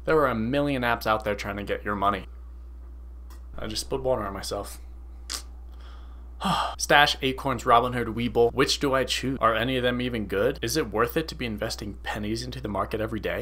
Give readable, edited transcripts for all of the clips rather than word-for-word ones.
There are a million apps out there trying to get your money. I just spilled water on myself. Stash, Acorns, Robinhood, Webull. Which do I choose? Are any of them even good? Is it worth it to be investing pennies into the market every day?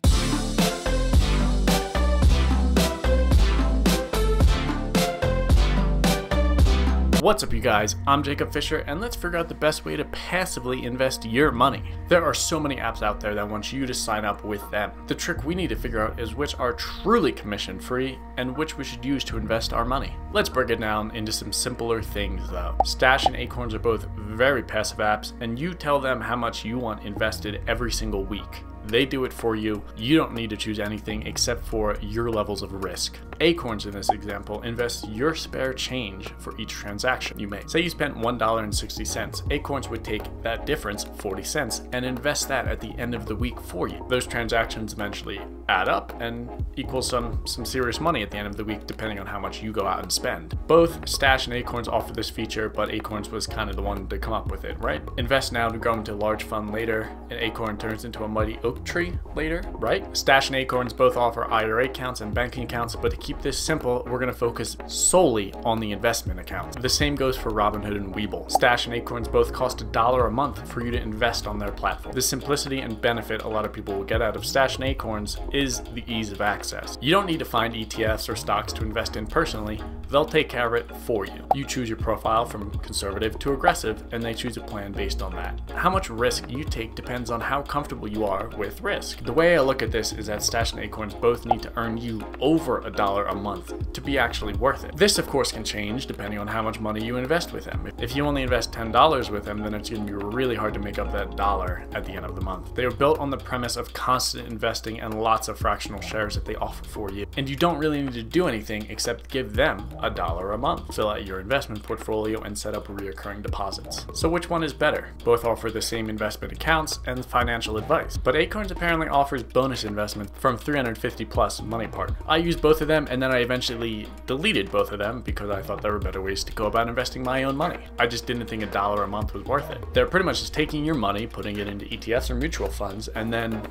What's up, you guys? I'm Jacob Fisher, and let's figure out the best way to passively invest your money. There are so many apps out there that want you to sign up with them. The trick we need to figure out is which are truly commission free and which we should use to invest our money. Let's break it down into some simpler things though. Stash and Acorns are both very passive apps, and you tell them how much you want invested every single week. They do it for you. You don't need to choose anything except for your levels of risk. Acorns, in this example, invests your spare change for each transaction you make. Say you spent $1.60. Acorns would take that difference, 40 cents, and invest that at the end of the week for you. Those transactions eventually add up and equal some serious money at the end of the week, depending on how much you go out and spend. Both Stash and Acorns offer this feature, but Acorns was kind of the one to come up with it, right? Invest now to grow into a large fund later, and Acorn turns into a mighty oak tree later, right? Stash and Acorns both offer IRA accounts and banking accounts, but to keep this simple, we're going to focus solely on the investment accounts. The same goes for Robinhood and Webull. Stash and Acorns both cost $1 a month for you to invest on their platform. The simplicity and benefit a lot of people will get out of Stash and Acorns is the ease of access. You don't need to find ETFs or stocks to invest in personally. They'll take care of it for you. You choose your profile from conservative to aggressive, and they choose a plan based on that. How much risk you take depends on how comfortable you are with risk. The way I look at this is that Stash and Acorns both need to earn you over $1 a month to be actually worth it. This of course can change depending on how much money you invest with them. If you only invest $10 with them, then it's going to be really hard to make up that dollar at the end of the month. They are built on the premise of constant investing and lots of fractional shares that they offer for you. And you don't really need to do anything except give them $1 a month. Fill out your investment portfolio and set up recurring deposits. So which one is better? Both offer the same investment accounts and financial advice, but Acorns apparently offers bonus investment from 350 plus money partner. I used both of them, and then I eventually deleted both of them because I thought there were better ways to go about investing my own money. I just didn't think $1 a month was worth it. They're pretty much just taking your money, putting it into ETFs or mutual funds, and then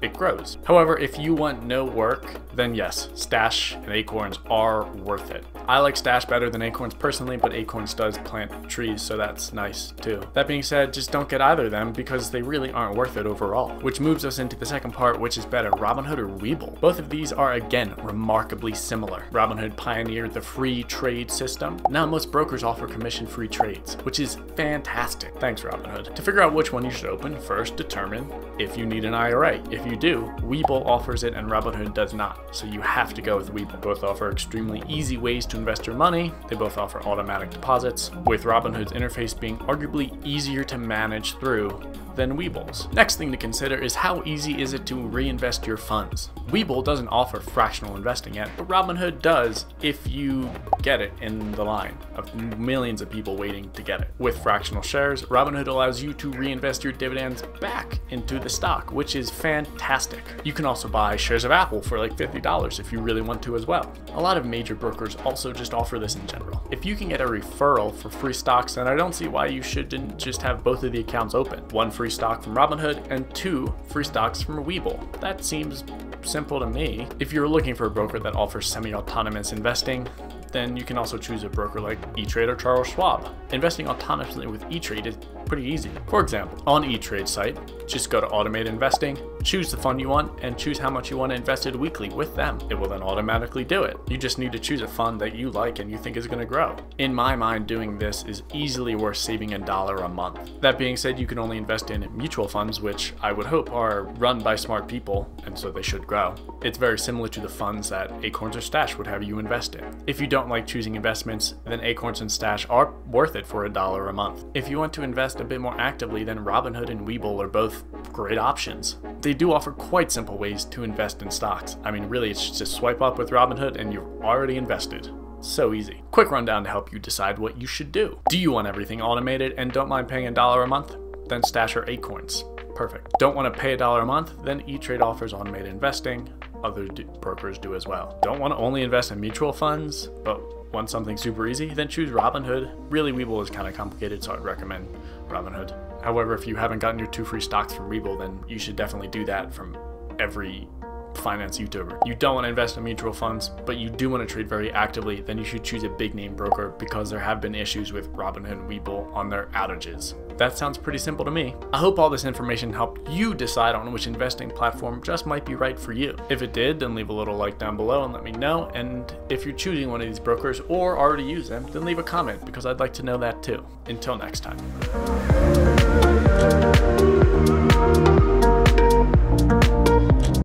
it grows. However, if you want no work, then yes, Stash and Acorns are worth it. I like Stash better than Acorns personally, but Acorns does plant trees, so that's nice too. That being said, just don't get either of them because they really aren't worth it overall. Which moves us into the second part, which is better, Robinhood or Webull. Both of these are again remarkably similar. Robinhood pioneered the free trade system. Now most brokers offer commission-free trades, which is fantastic. Thanks, Robinhood. To figure out which one you should open, first determine if you need an IRA. If you do, Webull offers it and Robinhood does not, so you have to go with Webull. Both offer extremely easy ways to invest your money. They both offer automatic deposits, with Robinhood's interface being arguably easier to manage through than Webull's. Next thing to consider is how easy is it to reinvest your funds. Webull doesn't offer fractional investing yet, but Robinhood does if you get it in the line of millions of people waiting to get it. With fractional shares, Robinhood allows you to reinvest your dividends back into the stock, which is fantastic. You can also buy shares of Apple for like $50 if you really want to as well. A lot of major brokers also just offer this in general. If you can get a referral for free stocks, then I don't see why you shouldn't just have both of the accounts open. One free stock from Robinhood and 2 free stocks from Webull. That seems simple to me. If you're looking for a broker that offers semi-autonomous investing, then you can also choose a broker like E-Trade or Charles Schwab. Investing autonomously with E-Trade is pretty easy. For example, on E-Trade site, just go to Automate Investing, choose the fund you want, and choose how much you want invested weekly with them. It will then automatically do it. You just need to choose a fund that you like and you think is going to grow. In my mind, doing this is easily worth saving $1 a month. That being said, you can only invest in mutual funds, which I would hope are run by smart people, and so they should grow. It's very similar to the funds that Acorns or Stash would have you invest in. If you don't like choosing investments, then Acorns and Stash are worth it for $1 a month. If you want to invest a bit more actively, then Robinhood and Webull are both great options. They do offer quite simple ways to invest in stocks. I mean, really, it's just swipe up with Robinhood and you've already invested. So easy. Quick rundown to help you decide what you should do. Do you want everything automated and don't mind paying $1 a month? Then Stash or Acorns. Perfect. Don't want to pay $1 a month? Then E-Trade offers automated investing. Other brokers do as well. Don't want to only invest in mutual funds, but want something super easy? Then choose Robinhood. Really, Webull is kind of complicated, so I'd recommend Robinhood. However, if you haven't gotten your 2 free stocks from Webull, then you should definitely do that from every finance YouTuber. You don't want to invest in mutual funds, but you do want to trade very actively, then you should choose a big name broker because there have been issues with Robinhood and Webull on their outages. That sounds pretty simple to me. I hope all this information helped you decide on which investing platform just might be right for you. If it did, then leave a little like down below and let me know. And if you're choosing one of these brokers or already use them, then leave a comment because I'd like to know that too. Until next time.